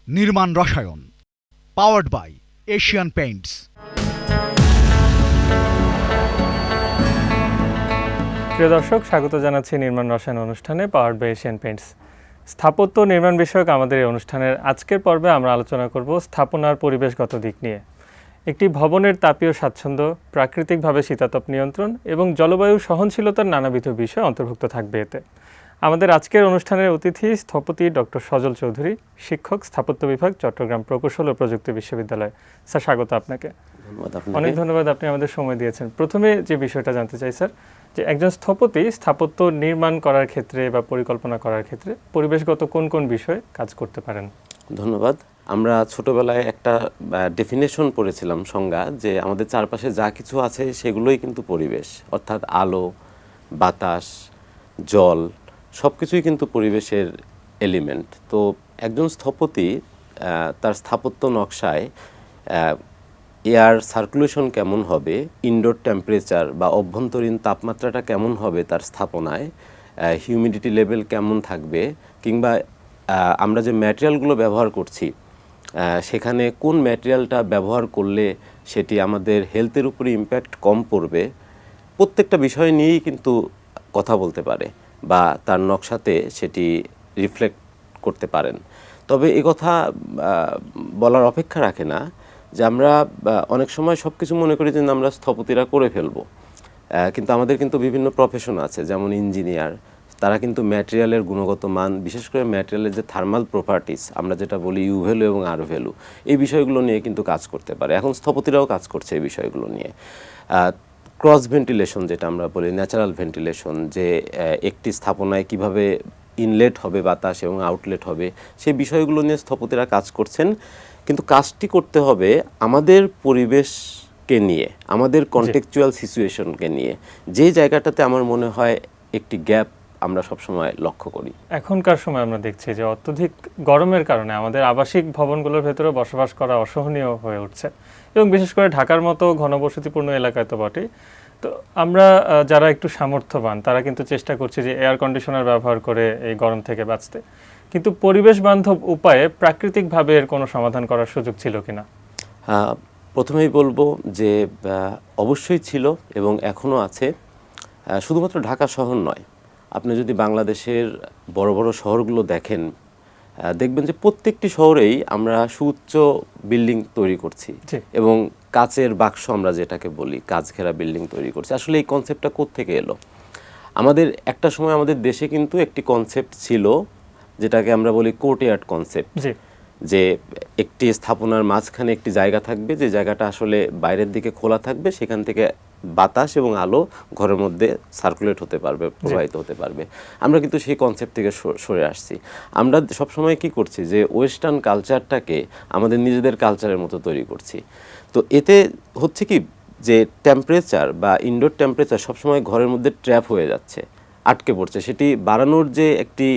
নির্মাণ রসায়ন, powered by Asian Paints. প্রিয় দর্শক, স্বাগত জানাচ্ছি নির্মাণ রসায়ন অনুষ্ঠানে পাওয়ার্ড বাই এশিয়ান পেইন্টস। স্থাপত্য নির্মাণ বিষয়ক আমাদের এই অনুষ্ঠানের আজকের পর্বে আমরা আলোচনা করব স্থাপনার পরিবেশগত দিক নিয়ে। একটি ভবনের তাপীয় স্বাচ্ছন্দ্য, প্রাকৃতিকভাবে শীতাতপ নিয়ন্ত্রণ এবং জলবায়ু সহনশীলতার নানাবিধ বিষয় অন্তর্ভুক্ত থাকবে এতে। আমাদের আজকের অনুষ্ঠানের অতিথি স্থপতি ডক্টর সজল চৌধুরী, শিক্ষক, স্থাপত্য বিভাগ, চট্টগ্রাম প্রকৌশল ও প্রযুক্তি বিশ্ববিদ্যালয়। স্যার, স্বাগত আপনাকে। অনেক ধন্যবাদ, আপনি আমাদের সময় দিয়েছেন। প্রথমে যে বিষয়টা জানতে চাই স্যার, যে একজন স্থপতি স্থাপত্য নির্মাণ করার ক্ষেত্রে বা পরিকল্পনা করার ক্ষেত্রে পরিবেশগত কোন কোন বিষয়ে কাজ করতে পারেন? ধন্যবাদ। আমরা ছোটবেলায় একটা ডেফিনেশন পড়েছিলাম, সংজ্ঞা, যে আমাদের চারপাশে যা কিছু আছে সেগুলোই কিন্তু পরিবেশ, অর্থাৎ আলো, বাতাস, জল সব কিছুই কিন্তু পরিবেশের এলিমেন্ট। তো একজন স্থপতি তার স্থাপত্য নকশায় এয়ার সার্কুলেশন কেমন হবে, ইনডোর টেম্পারেচার বা অভ্যন্তরীণ তাপমাত্রাটা কেমন হবে তার স্থাপনায়, হিউমিডিটি লেভেল কেমন থাকবে, কিংবা আমরা যে ম্যাটেরিয়ালগুলো ব্যবহার করছি সেখানে কোন ম্যাটেরিয়ালটা ব্যবহার করলে সেটি আমাদের হেলথের উপরে ইম্প্যাক্ট কম পড়বে, প্রত্যেকটা বিষয় নিয়েই কিন্তু কথা বলতে পারে বা তার নকশাতে সেটি রিফ্লেক্ট করতে পারেন। তবে কথা বলার অপেক্ষা রাখে না যে আমরা অনেক সময় সব কিছু মনে করি যে আমরা স্থপতিরা করে ফেলবো, কিন্তু আমাদের কিন্তু বিভিন্ন প্রফেশন আছে, যেমন ইঞ্জিনিয়ার, তারা কিন্তু ম্যাটেরিয়ালের গুণগত মান, বিশেষ করে ম্যাটেরিয়ালের যে থার্মাল প্রপার্টিস, আমরা যেটা বলি ইউ ভ্যালু এবং আর ভ্যালু, এই বিষয়গুলো নিয়ে কিন্তু কাজ করতে পারে। এখন স্থপতিরাও কাজ করছে এই বিষয়গুলো নিয়ে। ক্রস ভেন্টিলেশন যেটা আমরা বলি, ন্যাচারাল ভেন্টিলেশন, যে একটি স্থাপনায় কিভাবে ইনলেট হবে বাতাস এবং আউটলেট হবে, সেই বিষয়গুলো নিয়ে স্থপতিরা কাজ করছেন। কিন্তু কাজটি করতে হবে আমাদের পরিবেশকে নিয়ে, আমাদের কন্টেক্সচুয়াল সিচুয়েশনকে নিয়ে, যে জায়গাটাতে আমার মনে হয় একটি গ্যাপ আমরা সবসময় লক্ষ্য করি। এখনকার সময় আমরা দেখছি যে অত্যধিক গরমের কারণে আমাদের আবাসিক ভবনগুলোর ভেতরে বসবাস করা অসহনীয় হয়ে উঠছে, এবং বিশেষ করে ঢাকার মতো ঘনবসতিপূর্ণ এলাকায় তো বটেই। তো আমরা যারা একটু সামর্থ্যবান তারা কিন্তু চেষ্টা করছি যে এয়ার কন্ডিশনার ব্যবহার করে এই গরম থেকে বাঁচতে, কিন্তু পরিবেশ বান্ধব উপায়ে প্রাকৃতিকভাবে এর কোনো সমাধান করার সুযোগ ছিল কিনা? প্রথমেই বলবো যে অবশ্যই ছিল এবং এখনও আছে। শুধুমাত্র ঢাকা শহর নয়, আপনি যদি বাংলাদেশের বড় বড় শহরগুলো দেখেন, দেখবেন যে প্রত্যেকটি শহরেই আমরা সুউচ্চ বিল্ডিং তৈরি করছি এবং কাচের বাক্স, আমরা যেটাকে বলি কাচ ঘেরা বিল্ডিং তৈরি করছি। আসলে এই কনসেপ্টটা কোত্থেকে এলো? আমাদের একটা সময় আমাদের দেশে কিন্তু একটি কনসেপ্ট ছিল যেটাকে আমরা বলি কোর্টইয়ার্ড কনসেপ্ট, যে একটি স্থাপনার মাঝখানে একটি জায়গা থাকবে, যে জায়গাটা আসলে বাইরের দিকে খোলা থাকবে, সেখান থেকে বাতাস এবং আলো ঘরের মধ্যে সার্কুলেট হতে পারবে, প্রবাহিত হতে পারবে। আমরা কিন্তু সেই কনসেপ্ট থেকে সরে আসছি। আমরা সবসময় কি করছি, যে ওয়েস্টার্ন কালচারটাকে আমাদের নিজেদের কালচারের মতো তৈরি করছি। তো এতে হচ্ছে কি, যে টেম্পারেচার বা ইনডোর টেম্পারেচার সবসময় ঘরের মধ্যে ট্র্যাপ হয়ে যাচ্ছে, আটকে পড়ছে। সেটি বাড়ানোর যে একটি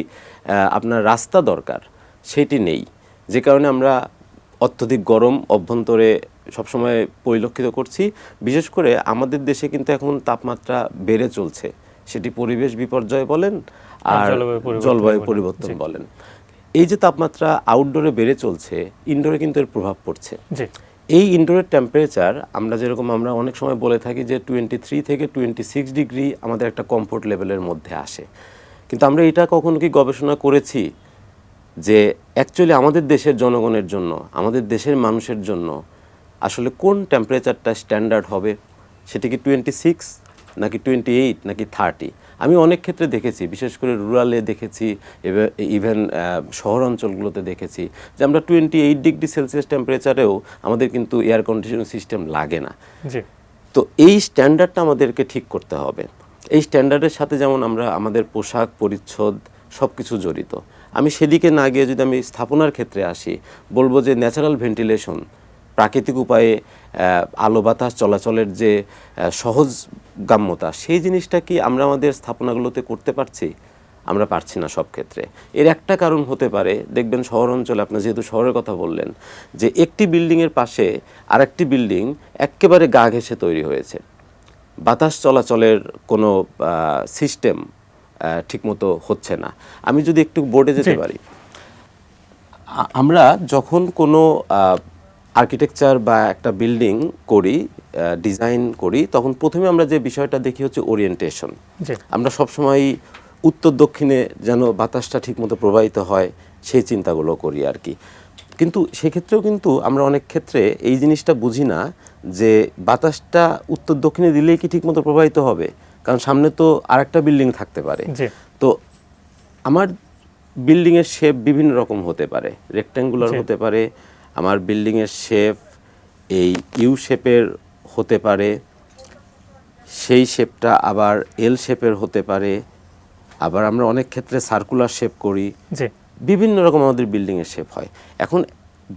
আপনার রাস্তা দরকার, সেটি নেই, যে কারণে আমরা অত্যধিক গরম অভ্যন্তরে সবসময় পরিলক্ষিত করছি। বিশেষ করে আমাদের দেশে কিন্তু এখন তাপমাত্রা বেড়ে চলছে, সেটি পরিবেশ বিপর্যয় বলেন আর জলবায়ু পরিবর্তন বলেন। এই যে তাপমাত্রা আউটডোরে বেড়ে চলছে, ইনডোরে কিন্তু এর প্রভাব পড়ছে। এই ইনডোরের টেম্পারেচার আমরা অনেক সময় বলে থাকি যে 23 থেকে 26 ডিগ্রি আমাদের একটা কমফোর্ট লেভেলের মধ্যে আসে। কিন্তু আমরা এটা কখনো কি গবেষণা করেছি যে অ্যাকচুয়ালি আমাদের দেশের জনগণের জন্য, আমাদের দেশের মানুষের জন্য আসলে কোন টেম্পারেচারটা স্ট্যান্ডার্ড হবে? সেটি কি 26 নাকি 28 নাকি 30? আমি অনেক ক্ষেত্রে দেখেছি, বিশেষ করে রুরালে দেখেছি, ইভেন শহর অঞ্চলগুলোতে দেখেছি, যে আমরা 28 ডিগ্রি সেলসিয়াস টেম্পারেচারেও আমাদের কিন্তু এয়ার কন্ডিশনিং সিস্টেম লাগে না। তো এই স্ট্যান্ডার্ডটা আমাদেরকে ঠিক করতে হবে। এই স্ট্যান্ডার্ডের সাথে যেমন আমরা আমাদের পোশাক পরিচ্ছদ সব কিছু জড়িত। আমি সেদিকে না গিয়ে যদি আমি স্থাপনার ক্ষেত্রে আসি, বলবো যে ন্যাচারাল ভেন্টিলেশন, প্রাকৃতিক উপায়ে আলো বাতাস চলাচলের যে সহজগাম্যতা, সেই জিনিসটা কি আমরা আমাদের স্থাপনাগুলোতে করতে পারছি? আমরা পারছি না সব ক্ষেত্রে। এর একটা কারণ হতে পারে, দেখবেন শহর অঞ্চলে, আপনি যেহেতু শহরের কথা বললেন, যে একটি বিল্ডিংয়ের পাশে আরেকটি বিল্ডিং একেবারে গা ঘেঁষে তৈরি হয়েছে, বাতাস চলাচলের কোনো সিস্টেম ঠিকমতো হচ্ছে না। আমি যদি একটু বোর্ডে যেতে পারি, আমরা যখন কোনো আর্কিটেকচার বা একটা বিল্ডিং করি, ডিজাইন করি, তখন প্রথমে আমরা যে বিষয়টা দেখি হচ্ছে ওরিয়েন্টেশন। জি আমরা সবসময় উত্তর দক্ষিণে যেন বাতাসটা ঠিকমতো প্রবাহিত হয় সেই চিন্তাগুলো করি আর কি। কিন্তু সেক্ষেত্রেও কিন্তু আমরা অনেক ক্ষেত্রে এই জিনিসটা বুঝি না যে বাতাসটা উত্তর দক্ষিণে দিলেই কি ঠিকমতো প্রবাহিত হবে, কারণ সামনে তো আরেকটা বিল্ডিং থাকতে পারে। জি তো আমার বিল্ডিংয়ের শেপ বিভিন্ন রকম হতে পারে, রেক্ট্যাঙ্গুলার জি। হতে পারে, আমার বিল্ডিংয়ের শেপ এই ইউ শেপের হতে পারে, সেই শেপটা আবার এল শেপের হতে পারে, আবার আমরা অনেক ক্ষেত্রে সার্কুলার শেপ করি, জি বিভিন্ন রকম আমাদের বিল্ডিংয়ের শেপ হয়। এখন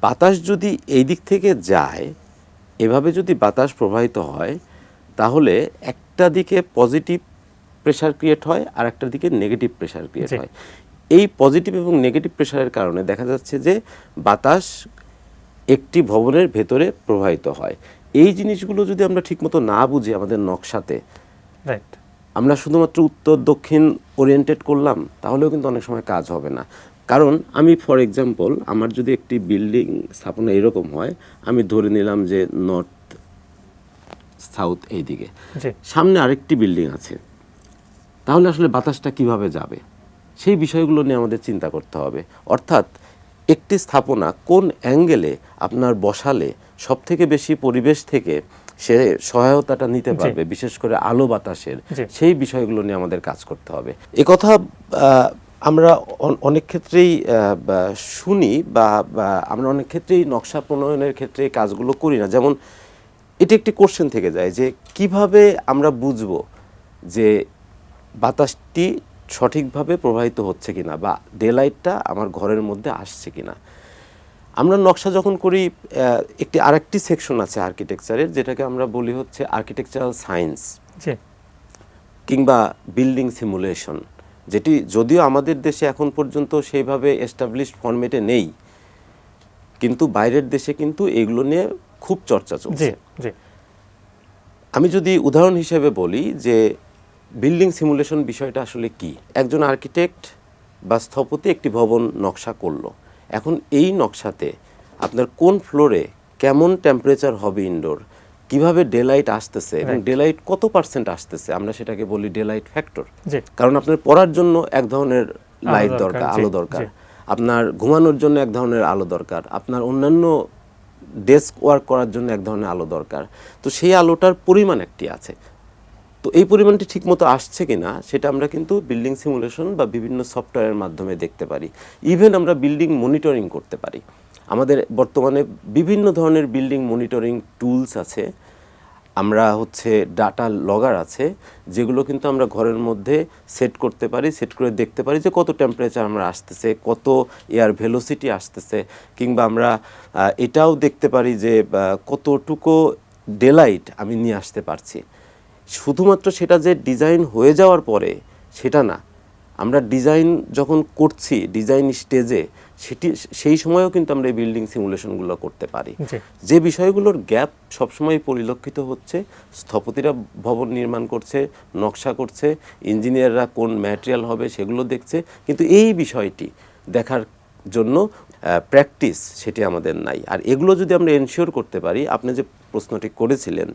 বাতাস যদি এই দিক থেকে যায়, এভাবে যদি বাতাস প্রবাহিত হয়, তাহলে একটা দিকে পজিটিভ প্রেশার ক্রিয়েট হয় আর একটা দিকে নেগেটিভ প্রেশার ক্রিয়েট জি। হয়। এই পজিটিভ এবং নেগেটিভ প্রেশারের কারণে দেখা যাচ্ছে যে বাতাস একটি ভবনের ভেতরে প্রবাহিত হয়। এই জিনিসগুলো যদি আমরা ঠিকমতো না বুঝি আমাদের নকশাতে, রাইট আমরা শুধুমাত্র উত্তর দক্ষিণ ওরিয়েন্টেড করলাম, তাহলেও কিন্তু অনেক সময় কাজ হবে না। কারণ আমি ফর এক্সাম্পল, আমার যদি একটি বিল্ডিং স্থাপনা এরকম হয়, আমি ধরে নিলাম যে নর্থ সাউথ এই দিকে, জি সামনে আরেকটি বিল্ডিং আছে, তাহলে আসলে বাতাসটা কিভাবে যাবে সেই বিষয়গুলো নিয়ে আমাদের চিন্তা করতে হবে। অর্থাৎ একটি স্থাপনা কোন অ্যাঙ্গেলে আপনার বসালে সবথেকে বেশি পরিবেশ থেকে সে সহায়তাটা নিতে পারবে, বিশেষ করে আলো বাতাসের, জি। সেই বিষয়গুলো নিয়ে আমাদের কাজ করতে হবে। একথা আমরা অনেক ক্ষেত্রেই শুনি বা আমরা অনেক ক্ষেত্রেই নকশা প্রণয়নের ক্ষেত্রে এই কাজগুলো করি না। যেমন এটি একটি কোশ্চেন থেকে যায় যে কিভাবে আমরা বুঝবো যে বাতাসটি সঠিকভাবে প্রবাহিত হচ্ছে কিনা বা ডেলাইটটা আমার ঘরের মধ্যে আসছে কিনা। আমরা নকশা যখন করি, একটি আরেকটি সেকশন আছে আর্কিটেকচারের, যেটাকে আমরা বলি হচ্ছে আর্কিটেকচারাল সায়েন্স জি কিংবা বিল্ডিং সিমুলেশন, যেটি যদিও আমাদের দেশে এখন পর্যন্ত সেইভাবে এস্টাবলিশড ফরম্যাটে নেই, কিন্তু বাইরের দেশে কিন্তু এগুলো নিয়ে খুব চর্চা জি চলছে। জি আমি যদি উদাহরণ হিসেবে বলি যে বিল্ডিং সিমুলেশন বিষয়টা আসলে কি, একজন আর্কিটেক্ট বা স্থপতি একটি ভবন নকশা করলো। এখন এই নকশাতে আপনার কোন ফ্লোরে কেমন টেম্পারেচার হবে ইনডোর, কিভাবে ডেলাইট আসতেছে এবং Right. ডেলাইট কত পার্সেন্ট আসতেছে, আমরা সেটাকে বলি ডেলাইট ফ্যাক্টর। জি কারণ আপনার পড়ার জন্য এক ধরনের লাইট দরকার, দরকার, জি, আলো দরকার, জি। আপনার ঘুমানোর জন্য এক ধরনের আলো দরকার, আপনার অন্যান্য ডেস্ক ওয়ার্ক করার জন্য এক ধরনের আলো দরকার। তো সেই আলোটার পরিমাণ একটি আছে, তো এই পরিমাণটি ঠিকমতো আসছে কিনা সেটা আমরা কিন্তু বিল্ডিং সিমুলেশন বা বিভিন্ন সফটওয়্যারের মাধ্যমে দেখতে পারি। ইভেন আমরা বিল্ডিং মনিটরিং করতে পারি। আমাদের বর্তমানে বিভিন্ন ধরনের বিল্ডিং মনিটরিং টুলস আছে, আমরা হচ্ছে ডাটা লগার আছে, যেগুলো কিন্তু আমরা ঘরের মধ্যে সেট করতে পারি, সেট করে দেখতে পারি যে কত টেম্পারেচার আমরা আসতেছে, কত এয়ার ভেলোসিটি আসতেছে, কিংবা আমরা এটাও দেখতে পারি যে কতটুকু ডেলাইট আমি নিয়ে আসতে পারছি। শুধুমাত্র সেটা যে ডিজাইন হয়ে যাওয়ার পরে সেটা না, আমরা ডিজাইন যখন করছি ডিজাইন স্টেজে সেই সময়ও কিন্তু আমরা এই বিল্ডিং সিমুলেশনগুলো করতে পারি। জি যে বিষয়গুলোর গ্যাপ সবসময় পরিলক্ষিত হচ্ছে, স্থপতিরা ভবন নির্মাণ করছে, নকশা করছে, ইঞ্জিনিয়াররা কোন ম্যাটেরিয়াল হবে সেগুলো দেখছে, কিন্তু এই বিষয়টি দেখার জন্য প্র্যাকটিস সেটি আমাদের নাই। আর এগুলো যদি আমরা এনশিওর করতে পারি, আপনি যে প্রশ্নটি করেছিলেন,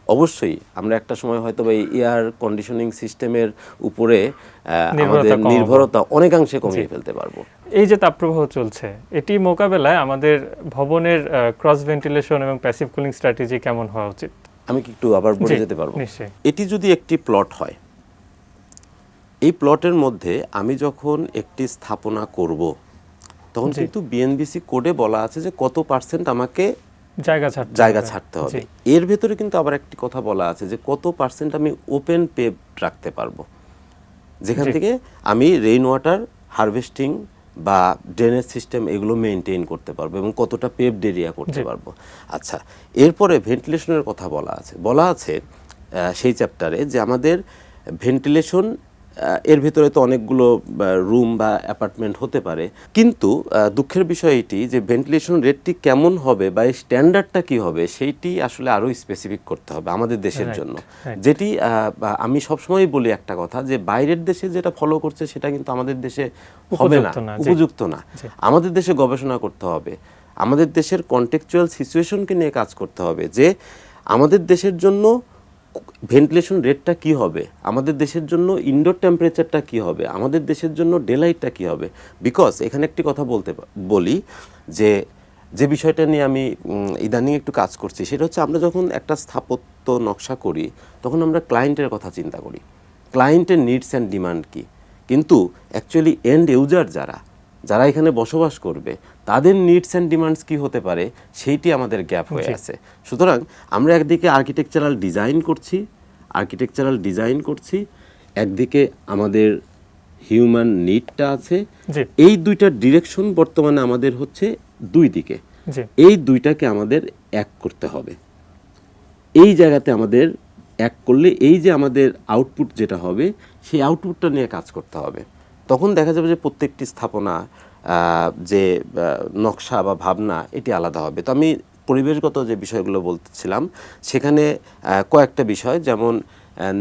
অবশ্যই আমরা একটা সময় হয়তো বা এয়ার কন্ডিশনিং সিস্টেমের উপরে আমাদের নির্ভরতা অনেকাংশে কমিয়ে ফেলতে পারবো। এই যে তাপপ্রবাহ চলছে, এটি মোকাবেলায় আমাদের ভবনের ক্রস ভেন্টিলেশন এবং প্যাসিভ কুলিং স্ট্র্যাটেজি কেমন হওয়া উচিত? আমি কি একটু আবার বলে জি, যেতে পারবো? নিশ্চয়ই। এটি যদি একটি প্লট হয়, এই প্লটের মধ্যে আমি যখন একটি স্থাপনা করব, তখন জি। কিন্তু বিএনবিসি কোডে বলা আছে যে কত পার্সেন্ট আমাকে জায়গা ছাড়তে হবে। জি। এর ভেতরে কিন্তু আবার একটি কথা বলা আছে যে কত পার্সেন্ট আমি ওপেন পেভ রাখতে পারবো, যেখান জি। থেকে আমি রেইন ওয়াটার হারভেস্টিং বা ড্রেনেজ সিস্টেম এগুলো মেনটেন করতে পারবো এবং কতটা পেভড এরিয়া করতে জি। পারবো। আচ্ছা, এরপরে ভেন্টিলেশনের কথা বলা আছে সেই চ্যাপ্টারে যে আমাদের ভেন্টিলেশন এর ভিতরে তো অনেকগুলো রুম বা অ্যাপার্টমেন্ট হতে পারে, কিন্তু দুঃখের বিষয় এটি যে ভেন্টিলেশন রেটটি কেমন হবে বা এই স্ট্যান্ডার্ডটা কী হবে সেইটি আসলে আরও স্পেসিফিক করতে হবে আমাদের দেশের জন্য। যেটি আমি সবসময় বলি একটা কথা, যে বাইরের দেশে যেটা ফলো করছে সেটা কিন্তু আমাদের দেশে হবে না, উপযুক্ত না। আমাদের দেশে গবেষণা করতে হবে, আমাদের দেশের কন্টেক্সচুয়াল সিচুয়েশনকে নিয়ে কাজ করতে হবে, যে আমাদের দেশের জন্য ভেন্টিলেশন রেটটা কি হবে, আমাদের দেশের জন্য ইনডোর টেম্পারেচারটা কি হবে, আমাদের দেশের জন্য ডে লাইটটা কি হবে। বিকজ এখানে একটি কথা বলি যে বিষয়টা নিয়ে আমি ইদানিং একটু কাজ করছি, সেটা হচ্ছে আমরা যখন একটা স্থাপত্য নকশা করি তখন আমরা ক্লায়েন্টের কথা চিন্তা করি, ক্লায়েন্টের নিডস অ্যান্ড ডিমান্ড কি, কিন্তু অ্যাকচুয়ালি এন্ড ইউজার যারা এখানে বসবাস করবে তাদের নিডস অ্যান্ড ডিমান্ডস কী হতে পারে সেইটি আমাদের গ্যাপ হয়ে আছে। সুতরাং আমরা একদিকে আর্কিটেকচারাল ডিজাইন করছি, একদিকে আমাদের হিউম্যান নিডটা আছে। এই দুইটা ডিরেকশন বর্তমানে আমাদের হচ্ছে দুই দিকে, এই দুইটাকে আমাদের এক করতে হবে। এই জায়গাতে আমাদের এক করলে এই যে আমাদের আউটপুট যেটা হবে সেই আউটপুটটা নিয়ে কাজ করতে হবে। তখন দেখা যাবে যে প্রত্যেকটি স্থাপনা যে নকশা বা ভাবনা এটি আলাদা হবে। তো আমি পরিবেশগত যে বিষয়গুলো বলতেছিলাম সেখানে কয়েকটা বিষয়, যেমন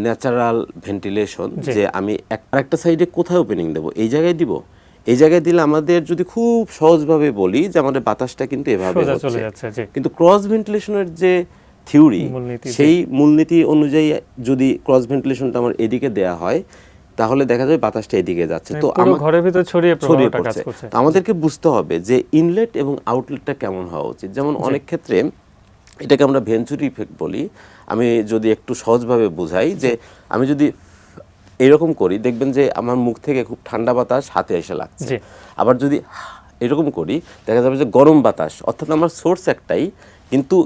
ন্যাচারাল ভেন্টিলেশন, যে আমি একটা সাইডে কোথায় ওপেনিং দেবো, এই জায়গায় দিব, এই জায়গায় দিলে আমাদের যদি খুব সহজভাবে বলি যে আমাদের বাতাসটা কিন্তু এভাবে হচ্ছে, কিন্তু ক্রস ভেন্টিলেশনের যে থিওরি সেই মূলনীতি অনুযায়ী যদি ক্রস ভেন্টিলেশনটা আমার এদিকে দেয়া হয় তাহলে দেখা যায় বাতাসটা এদিকে যাচ্ছে, তো ঘরের ভিতর ছড়িয়ে পড়ছে। তো আমাদেরকে বুঝতে হবে যে ইনলেট এবং আউটলেটটা কেমন হওয়া উচিত। যেমন অনেক ক্ষেত্রে এটাকে আমরা ভেঞ্চুরি ইফেক্ট বলি। আমি যদি একটু সহজভাবে বুঝাই, যে আমি যদি এরকম করি দেখবেন যে আমার মুখ থেকে খুব ঠান্ডা বাতাস হাতে এসে লাগছে, আবার যদি এরকম করি দেখা যাবে যে গরম বাতাস, অর্থাৎ আমার সোর্স একটাই কিন্তু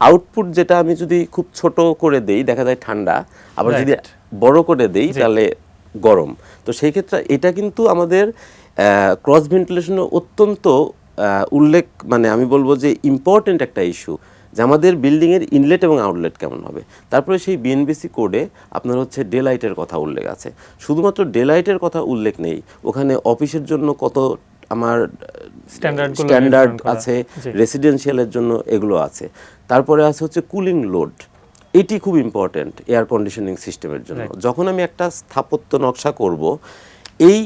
আউটপুট যেটা আমি যদি খুব ছোট করে দেই দেখা যায় ঠান্ডা, আবার যদি বড় করে দেই তাহলে গরম। তো সেই ক্ষেত্রে এটা কিন্তু আমাদের ক্রস ভেন্টিলেশনের অত্যন্ত উল্লেখ, মানে আমি বলবো যে ইম্পর্টেন্ট একটা ইস্যু, যে আমাদের বিল্ডিংয়ের ইনলেট এবং আউটলেট কেমন হবে। তারপরে সেই বিএনবিসি কোডে আপনার হচ্ছে ডে লাইটের কথা উল্লেখ আছে, শুধুমাত্র ডে লাইটের কথা উল্লেখ নেই, ওখানে অফিসের জন্য কত আমার স্ট্যান্ডার্ড আছে, রেসিডেন্সিয়ালের জন্য এগুলো আছে। তারপরে আছে হচ্ছে কুলিং লোড, এটি খুব ইম্পর্টেন্ট এয়ার কন্ডিশনিং সিস্টেমের জন্য। যখন আমি একটা স্থাপত্য নকশা করব, এই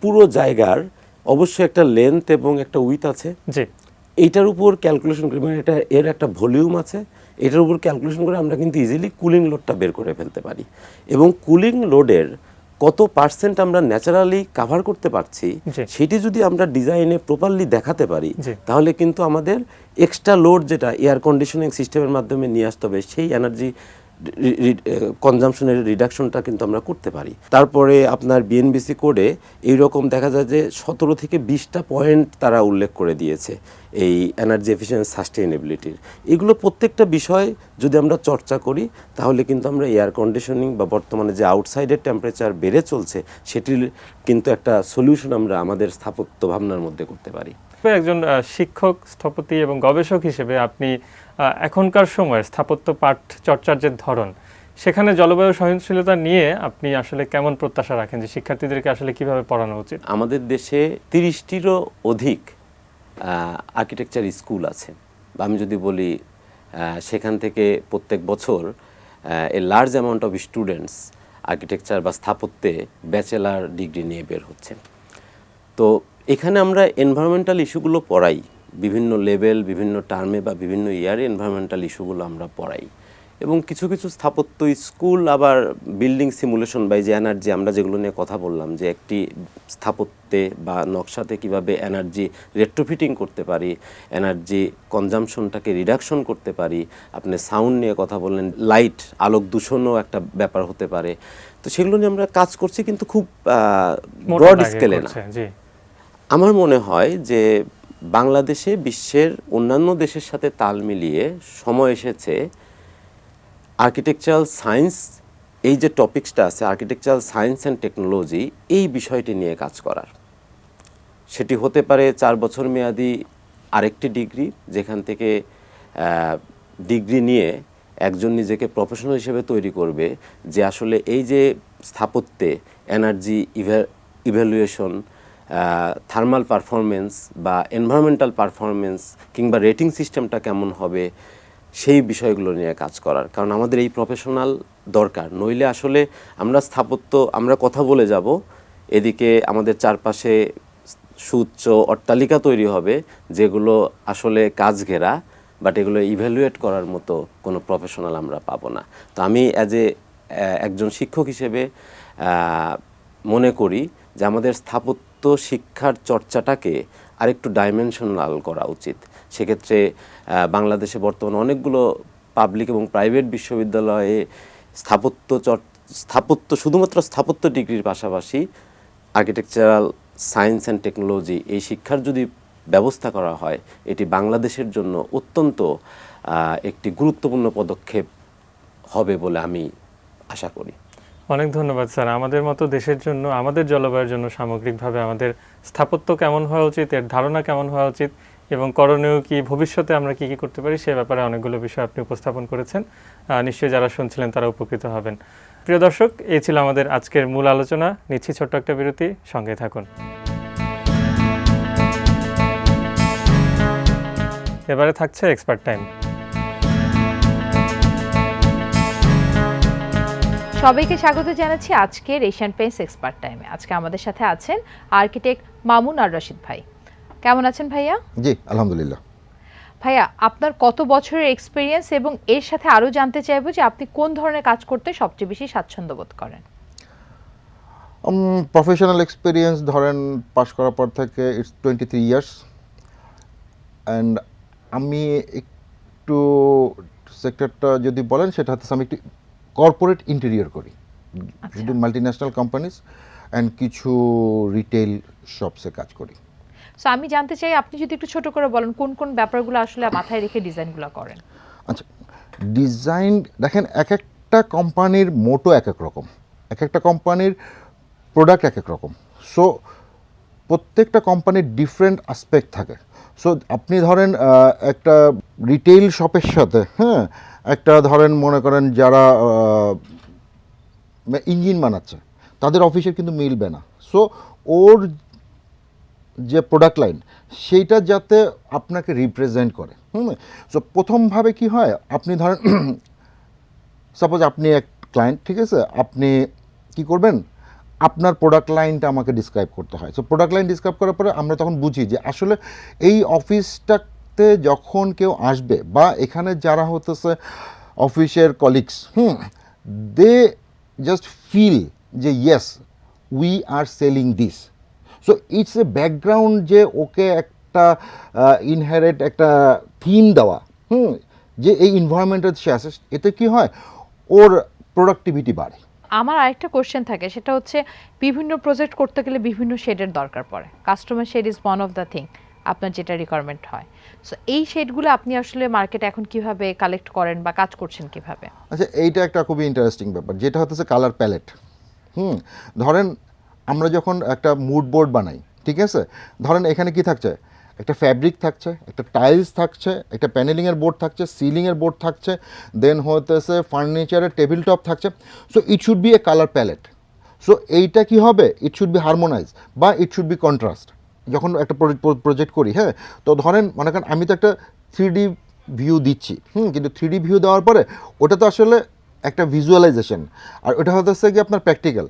পুরো জায়গার অবশ্যই একটা লেন্থ এবং একটা উইথ আছে, এইটার উপর ক্যালকুলেশন করি, মানে এটা এর একটা ভলিউম আছে, এটার উপর ক্যালকুলেশন করে আমরা কিন্তু ইজিলি কুলিং লোডটা বের করে ফেলতে পারি। এবং কুলিং লোডের কত পার্সেন্ট আমরা ন্যাচারালি কাভার করতে পারছি সেটি যদি আমরা ডিজাইনে প্রপারলি দেখাতে পারি তাহলে কিন্তু আমাদের এক্সট্রা লোড যেটা এয়ার কন্ডিশনিং সিস্টেমের মাধ্যমে নিয়ে আসতে হবে সেই এনার্জি কনজামশনের রিডাকশনটা কিন্তু আমরা করতে পারি। তারপরে আপনার বিএনবিসি কোডে এইরকম দেখা যায় যে 17 থেকে 20টা পয়েন্ট তারা উল্লেখ করে দিয়েছে এই এনার্জি এফিশিয়েন্সি সাস্টেইনেবিলিটির। এগুলো প্রত্যেকটা বিষয় যদি আমরা চর্চা করি তাহলে কিন্তু আমরা এয়ার কন্ডিশনিং বা বর্তমানে যে আউটসাইডের টেম্পারেচার বেড়ে চলছে সেটির কিন্তু একটা সলিউশন আমরা আমাদের স্থাপত্য ভাবনার মধ্যে করতে পারি। একজন শিক্ষক, স্থপতি এবং গবেষক হিসেবে আপনি এখনকার সময় স্থাপত্য পাঠ চর্চার যে ধরন, সেখানে জলবায়ু সহনশীলতা নিয়ে আপনি আসলে কেমন প্রত্যাশা রাখেন, যে শিক্ষার্থীদেরকে আসলে কিভাবে পড়ানো উচিত? আমাদের দেশে 30টিরও অধিক আর্কিটেকচার স্কুল আছে, বা আমি যদি বলি সেখান থেকে প্রত্যেক বছর a large amount of students architecture বা স্থাপত্যে ব্যাচেলার ডিগ্রি নিয়ে বের হচ্ছে। তো এখানে আমরা এনভায়রনমেন্টাল ইস্যুগুলো পড়াই, বিভিন্ন লেভেল, বিভিন্ন টার্মে বা বিভিন্ন ইয়ারে এনভায়রনমেন্টাল ইস্যুগুলো আমরা পড়াই। এবং কিছু কিছু স্থাপত্য স্কুল আবার বিল্ডিং সিমুলেশন বা যে এনার্জি আমরা যেগুলো নিয়ে কথা বললাম, যে একটি স্থাপত্যে বা নকশাতে কিভাবে এনার্জি রেট্রোফিটিং করতে পারি, এনার্জি কনজামশনটাকে রিডাকশন করতে পারি, আপনি সাউন্ড নিয়ে কথা বললেন, লাইট আলোক দূষণও একটা ব্যাপার হতে পারে। তো সেগুলো নিয়ে আমরা কাজ করছি কিন্তু খুব ব্রড স্কেলে না। আমার মনে হয় যে বাংলাদেশে বিশ্বের অন্যান্য দেশের সাথে তাল মিলিয়ে সময় এসেছে আর্কিটেকচারাল সায়েন্স, এই যে টপিকসটা আছে আর্কিটেকচারাল সায়েন্স অ্যান্ড টেকনোলজি, এই বিষয়টি নিয়ে কাজ করার। সেটি হতে পারে 4 বছর মেয়াদি আরেকটি ডিগ্রি, যেখান থেকে ডিগ্রি নিয়ে একজন নিজেকে প্রফেশনাল হিসেবে তৈরি করবে, যে আসলে এই যে স্থাপত্যে এনার্জি ইভ্যালুয়েশন, থার্মাল পারফরমেন্স বা এনভায়রনমেন্টাল পারফরমেন্স কিংবা রেটিং সিস্টেমটা কেমন হবে, সেই বিষয়গুলো নিয়ে কাজ করার। কারণ আমাদের এই প্রফেশনাল দরকার, নইলে আসলে আমরা কথা বলে যাব, এদিকে আমাদের চারপাশে সুউচ্চ অট্টালিকা তৈরি হবে যেগুলো আসলে কাজ ঘেরা, বাট এগুলো ইভ্যালুয়েট করার মতো কোনো প্রফেশনাল আমরা পাবো না। তো আমি একজন শিক্ষক হিসেবে মনে করি যে আমাদের স্থাপত্য শিক্ষার চর্চাটাকে আরেকটু ডাইমেনশনাল করা উচিত। সেক্ষেত্রে বাংলাদেশে বর্তমানে অনেকগুলো পাবলিক এবং প্রাইভেট বিশ্ববিদ্যালয়ে শুধুমাত্র স্থাপত্য ডিগ্রির পাশাপাশি আর্কিটেকচারাল সায়েন্স অ্যান্ড টেকনোলজি এই শিক্ষার যদি ব্যবস্থা করা হয়, এটি বাংলাদেশের জন্য অত্যন্ত একটি গুরুত্বপূর্ণ পদক্ষেপ হবে বলে আমি আশা করি। অনেক ধন্যবাদ স্যার। আমাদের মতো দেশের জন্য, আমাদের জলবায়ুর জন্য সামগ্রিকভাবে আমাদের স্থাপত্য কেমন হওয়া উচিত, এর ধারণা কেমন হওয়া উচিত এবং করণীয় কি, ভবিষ্যতে আমরা কি কি করতে পারি, সে ব্যাপারে অনেকগুলো বিষয় আপনি উপস্থাপন করেছেন। নিশ্চয়ই যারা শুনছিলেন তারা উপকৃত হবেন। প্রিয় দর্শক, এই ছিল আমাদের আজকের মূল আলোচনা। নিচ্ছি ছোট্ট একটা বিরতি, সঙ্গে থাকুন। এবারে থাকছে এক্সপার্ট টাইম। সবাইকে স্বাগত জানাচ্ছি আজকের এশিয়ান পেইন্টস এক্সপার্ট টাইমে। আজকে আমাদের সাথে আছেন আর্কিটেক্ট মামুন আর রশিদ ভাই। কেমন আছেন ভাইয়া? জি আলহামদুলিল্লাহ। ভাইয়া, আপনার কত বছরের এক্সপিরিয়েন্স এবং এর সাথে আরও জানতে চাইবো যে আপনি কোন ধরনের কাজ করতে সবচেয়ে বেশি স্বাচ্ছন্দ্য বোধ করেন? প্রফেশনাল এক্সপিরিয়েন্স ধরেন পাশ করার পর থেকে ইটস 23 ইয়ার্স, অ্যান্ড আমি একটু সেক্টরটা যদি বলেন সেটা হচ্ছে আমি একটু কর্পোরেট ইন্টেরিয়র করি, শুধু মাল্টিন্যাশনাল কোম্পানিজ অ্যান্ড কিছু রিটেল শপসে কাজ করি। সো আমি জানতে চাই আপনি যদি একটু ছোট করে বলেন কোন কোন ব্যাপারগুলো আসলে মাথায় রেখে ডিজাইনগুলো করেন। আচ্ছা, ডিজাইন দেখেন, এক একটা কোম্পানির মোটো এক এক রকম, এক একটা কোম্পানির প্রোডাক্ট এক এক রকম। সো প্রত্যেকটা কোম্পানির ডিফারেন্ট আসপেক্ট থাকে। সো আপনি ধরেন একটা রিটেইল শপের সাথে একটা ধরেন মনে করেন যারা ইঞ্জিন বানাচ্ছে তাদের অফিসের কিন্তু মিলবে না। সো ওর যে প্রোডাক্ট লাইন সেইটা যাতে আপনাকে রিপ্রেজেন্ট করে। সো প্রথমভাবে কি হয়, আপনি ধরেন সাপোজ আপনি এক ক্লায়েন্ট, ঠিক আছে, আপনি কি করবেন, আপনার প্রোডাক্ট লাইনটা আমাকে ডিসক্রাইব করতে হয়। সো প্রোডাক্ট লাইন ডিসক্রাইব করার পরে আমরা তখন বুঝি যে আসলে এই অফিসটাতে যখন কেউ আসবে বা এখানে যারা হতেছে অফিসের কলিগস, দে জাস্ট ফিল যে yes we are selling this. So it's a background যে ওকে একটা ইনহেরিট একটা থিম দেওয়া, যে এই এনভায়রনমেন্টের সে আসে, এতে কি হয় ওর প্রোডাক্টিভিটি বাড়ে। আমার আরেকটা কোশ্চেন থাকে, সেটা হচ্ছে বিভিন্ন প্রজেক্ট করতে গেলে বিভিন্ন শেডের দরকার পড়ে। Customer shade is one of the thing, আপনার যেটা রিকোয়ারমেন্ট হয়। সো এই শেডগুলো আপনি আসলে মার্কেটে এখন কিভাবে কালেক্ট করেন বা কাজ করছেন কিভাবে? আচ্ছা, এইটা একটা খুবই ইন্টারেস্টিং ব্যাপার, যেটা হচ্ছে কালার প্যালেট। ধরেন আমরা যখন একটা মুড বোর্ড বানাই, ঠিক আছে, ধরেন এখানে কি থাকছে, একটা ফ্যাব্রিক থাকছে, একটা টাইলস থাকছে, একটা প্যানেলিংয়ের বোর্ড থাকছে, সিলিংয়ের বোর্ড থাকছে, দেন হতেছে ফার্নিচারের টেবিল টপ থাকছে। So it should be a colour palette. So এইটা কি হবে, ইট শুড বি হারমোনাইজ বা ইট শুড বি কন্ট্রাস্ট। যখন একটা প্রজেক্ট করি, তো ধরেন মনে করেন আমি তো একটা 3D ভিউ দিচ্ছি, কিন্তু 3D ভিউ দেওয়ার পরে ওটা তো আসলে একটা ভিজুয়ালাইজেশন, আর ওটা হতেছে কি আপনার প্র্যাকটিক্যাল।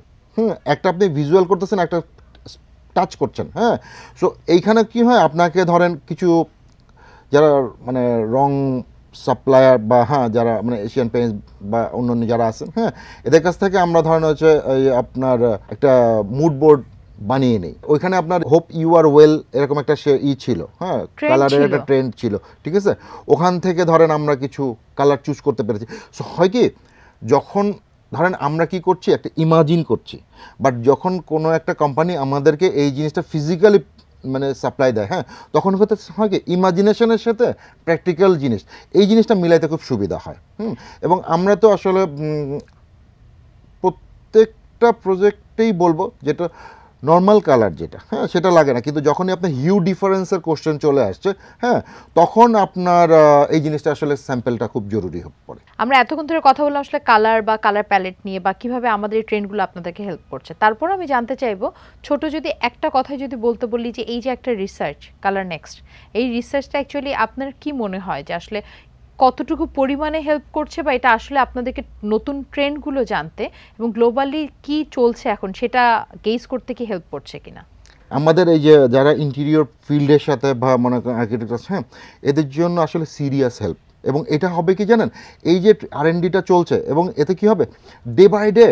একটা আপনি ভিজুয়াল করতেছেন, একটা টাচ করছেন। সো এইখানে কি হয়, আপনাকে ধরেন কিছু যারা মানে রং সাপ্লায়ার বা যারা মানে এশিয়ান পেইন্টস বা অন্যান্য যারা আছেন, এদের কাছ থেকে আমরা ধরেন হচ্ছে আপনার একটা মুড বোর্ড বানিয়ে নেই। ওইখানে আপনার হোপ ইউ আর ওয়েল এরকম একটা ছিল, কালারের একটা ট্রেন্ড ছিল, ঠিক আছে। ওখান থেকে ধরেন আমরা কিছু কালার চুজ করতে পেরেছি। সো হয় কি, যখন ধরেন আমরা কি করছি, একটা ইমাজিন করছি, বাট যখন কোনো একটা কোম্পানি আমাদেরকে এই জিনিসটা ফিজিক্যালি মানে সাপ্লাই দেয়, তখন হতে হয় কি, ইমাজিনেশনের সাথে প্র্যাকটিক্যাল জিনিস, এই জিনিসটা মিলাইতে খুব সুবিধা হয়। এবং আমরা তো আসলে প্রত্যেকটা প্রজেক্টেই বলবো যেটা নর্মাল কালার যেটা, হ্যাঁ, সেটা লাগে না। কিন্তু যখনই আপনার হিউ ডিফারেন্সের কোশ্চেন চলে আসছে, হ্যাঁ, তখন আপনার এই জিনিসটা আসলে স্যাম্পলটা খুব জরুরি হয়ে পড়ে। আমরা এতক্ষণ ধরে কথা বললাম আসলে কালার বা কালার প্যালেট নিয়ে বা কিভাবে আমাদের এই ট্রেন্ডগুলো আপনাদেরকে হেল্প করছে। তারপর আমি জানতে চাইবো, ছোট যদি একটা কথাই যদি বলতে বলি যে এই যে একটা রিসার্চ কালার নেক্সট, এই রিসার্চটা অ্যাকচুয়ালি আপনার কি মনে হয় যে আসলে কতটুকু পরিমাণে হেল্প করছে, বা এটা আসলে আপনাদেরকে নতুন ট্রেন্ডগুলো জানতে এবং গ্লোবালি কি চলছে এখন সেটা গেজ করতে কি হেল্প করছে কিনা? আমাদের এই যে যারা ইন্টেরিয়র ফিল্ডের সাথে বা মনে করেন আর্কিটেক্ট আছে, হ্যাঁ, এদের জন্য আসলে সিরিয়াস হেল্প। এবং এটা হবে কি জানেন, এই যে R&Dটা চলছে এবং এতে কি হবে, ডে বাই ডে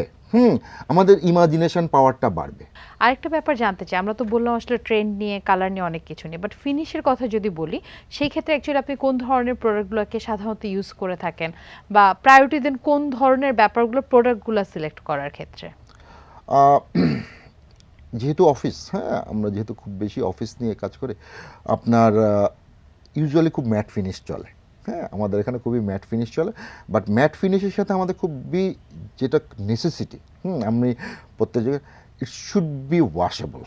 আমাদের ইমাজিনেশন পাওয়ারটা বাড়বে। আরেকটা ব্যাপার জানতে চাই, আমরা তো বললাম আসলে ট্রেন্ড নিয়ে, কালার নিয়ে অনেক কিছু নিয়ে, বাট ফিনিশের কথা যদি বলি, সেই ক্ষেত্রে অ্যাকচুয়ালি আপনি কোন ধরনের প্রোডাক্টগুলোকে সাধারণত ইউজ করে থাকেন বা প্রায়োরিটি দেন কোন ধরনের ব্যাপারগুলো প্রোডাক্টগুলো সিলেক্ট করার ক্ষেত্রে? যেহেতু অফিস, হ্যাঁ, আমরা যেহেতু খুব বেশি অফিস নিয়ে কাজ করি, আপনার ইউজুয়ালি খুব ম্যাট ফিনিশ চলে, হ্যাঁ, আমাদের এখানে খুবই ম্যাট ফিনিশ চলে। বাট ম্যাট ফিনিশের সাথে আমাদের খুবই যেটা নেসেসিটি, আমি প্রত্যেক জায়গায় ইট শুড বি ওয়াশেবল।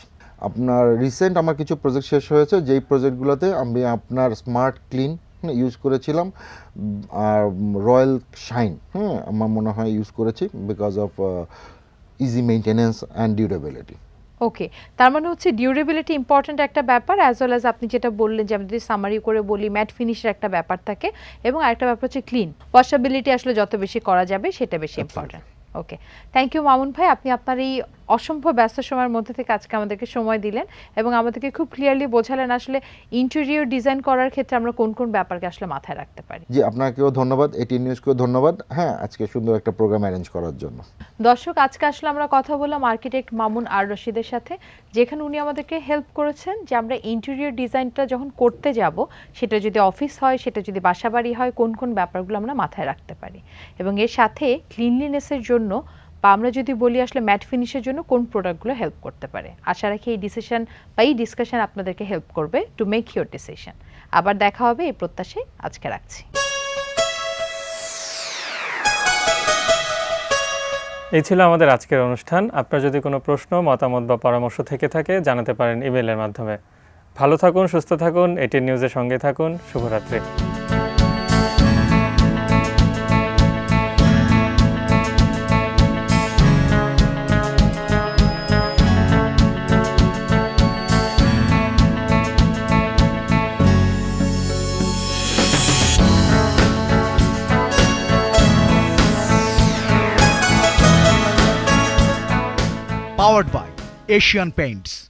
আপনার রিসেন্ট আমার কিছু প্রজেক্ট শেষ হয়েছে, যেই প্রজেক্টগুলোতে আমি আপনার স্মার্ট ক্লিন ইউজ করেছিলাম, আর রয়্যাল শাইন, আমার মনে হয় ইউজ করেছি because of easy maintenance and durability. Okay, তার মানে হচ্ছে ডিউরেবিলিটি ইম্পর্ট্যান্ট একটা ব্যাপার, অ্যাজ ওয়েল অ্যাজ আপনি যেটা বললেন যে আমি যদি সামারি করে বলি ম্যাট ফিনিশের একটা ব্যাপার থাকে, এবং আরেকটা ব্যাপার হচ্ছে ক্লিন ওয়াশেবিলিটি, আসলে যত বেশি করা যাবে সেটা বেশি important. Okay, thank you Mamun ভাই, আপনি আপনার এই অসম্ভব ব্যস্ত সময়ের মধ্যে থেকে আজকে আমাদেরকে সময় দিলেন এবং আমাদেরকে খুব ক্লিয়ারলি বোঝালেন আসলে ইন্টেরিয়র ডিজাইন করার ক্ষেত্রে আমরা কোন কোন ব্যাপারকে আসলে মাথায় রাখতে পারি। জি, আপনাকেও ধন্যবাদ, এটিএন নিউজকেও ধন্যবাদ, হ্যাঁ, আজকে সুন্দর একটা প্রোগ্রাম অ্যারেঞ্জ করার জন্য। দর্শক, আজকে আসলে আমরা কথা বললাম আর্কিটেক্ট মামুন আর রশিদের সাথে, যেখানে উনি আমাদেরকে হেল্প করেছেন যে আমরা ইন্টেরিয়র ডিজাইনটা যখন করতে যাব, সেটা যদি অফিস হয়, সেটা যদি বাসাবাড়ি হয়, কোন কোন ব্যাপারগুলো আমরা মাথায় রাখতে পারি, এবং এর সাথে ক্লিনলিনেসের জন্য বা আমরা যদি বলি আসলে ম্যাট ফিনিশের জন্য কোন প্রোডাক্টগুলো হেল্প করতে পারে। আশা রাখি এই ডিসিশন বা এই ডিসকাশন আপনাদেরকে হেল্প করবে টু মেক ইউর ডিসিশন। আবার দেখা হবে এই প্রত্যাশায় আজকে রাখছি। এই ছিল আমাদের আজকের অনুষ্ঠান। আপনার যদি কোনো প্রশ্ন, মতামত বা পরামর্শ থেকে থাকে জানাতে পারেন ইমেলের মাধ্যমে। ভালো থাকুন, সুস্থ থাকুন, এটিএন নিউজের সঙ্গে থাকুন। শুভরাত্রি। Powered by Asian Paints.